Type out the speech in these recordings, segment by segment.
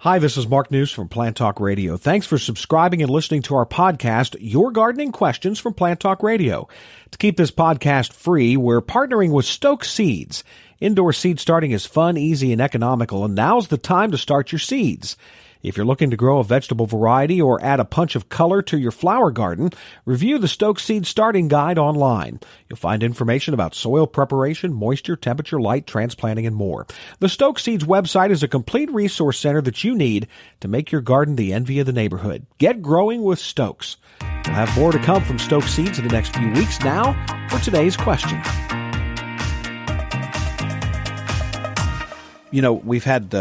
Hi, this is Mark News from Plant Talk Radio. Thanks for subscribing and listening to our podcast, Your Gardening Questions from Plant Talk Radio. To keep this podcast free, we're partnering with Stoke Seeds. Indoor seed starting is fun, easy, and economical, and now's the time to start your seeds. If you're looking to grow a vegetable variety or add a punch of color to your flower garden, review the Stoke Seeds Starting Guide online. You'll find information about soil preparation, moisture, temperature, light, transplanting, and more. The Stoke Seeds website is a complete resource center that you need to make your garden the envy of the neighborhood. Get growing with Stokes. We'll have more to come from Stoke Seeds in the next few weeks. Now, for today's question. You know, we've had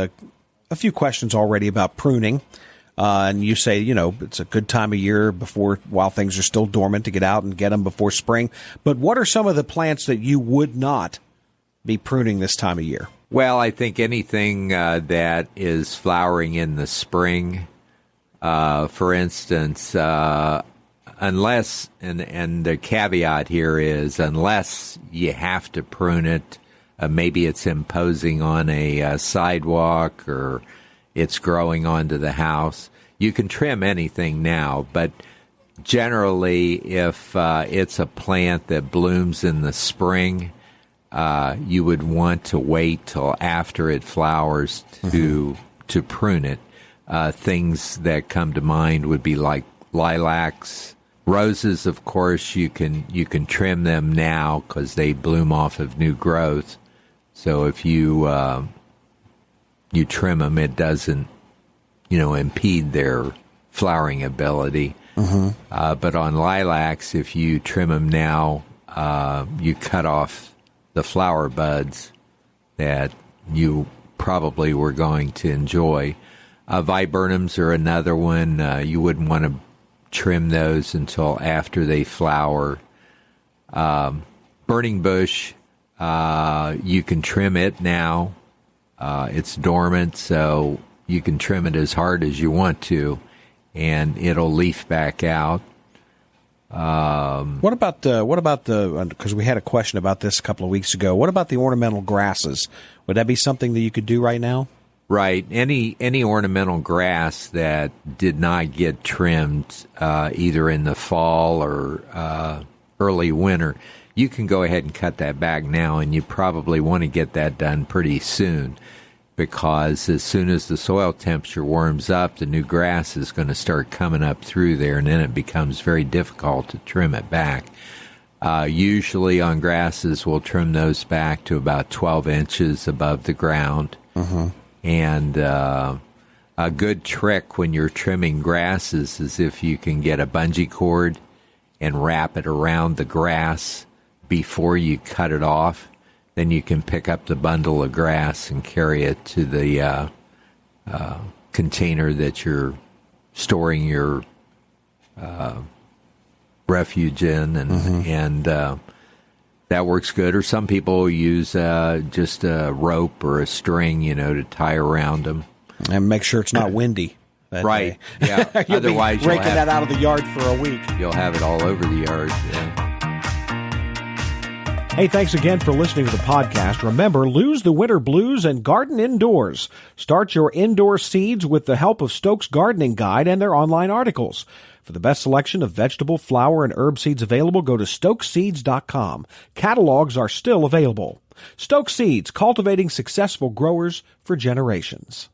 a few questions already about pruning, and you say, you know, it's a good time of year while things are still dormant to get out and get them before spring. But what are some of the plants that you would not be pruning this time of year? Well, I think anything that is flowering in the spring, for instance, unless, and the caveat here is, unless you have to prune it, maybe it's imposing on a sidewalk or it's growing onto the house. You can trim anything now, but generally if it's a plant that blooms in the spring, you would want to wait till after it flowers to prune it. Things that come to mind would be like lilacs. Roses, of course, you can trim them now because they bloom off of new growth. So if you trim them, it doesn't, impede their flowering ability. But on lilacs, if you trim them now, you cut off the flower buds that you probably were going to enjoy. Viburnums are another one. You wouldn't want to trim those until after they flower. Burning bush. You can trim it now. It's dormant, so you can trim it as hard as you want to, and it'll leaf back out. What about the, because we had a question about this a couple of weeks ago, what about the ornamental grasses? Would that be something that you could do right now? Right. Any ornamental grass that did not get trimmed either in the fall or early winter, you can go ahead and cut that back now, and you probably want to get that done pretty soon, because as soon as the soil temperature warms up, the new grass is going to start coming up through there, and then it becomes very difficult to trim it back. Usually on grasses, we'll trim those back to about 12 inches above the ground. And a good trick when you're trimming grasses is if you can get a bungee cord and wrap it around the grass before you cut it off, then you can pick up the bundle of grass and carry it to the container that you're storing your refuge in, and that works good. Or some people use just a rope or a string, to tie around them. And make sure it's not windy. Right. Yeah. Otherwise, you'll raking that out of the yard for a week. You'll have it all over the yard. Yeah. Hey, thanks again for listening to the podcast. Remember, lose the winter blues and garden indoors. Start your indoor seeds with the help of Stokes Gardening Guide and their online articles. For the best selection of vegetable, flower, and herb seeds available, go to stokeseeds.com. Catalogs are still available. Stoke Seeds, cultivating successful growers for generations.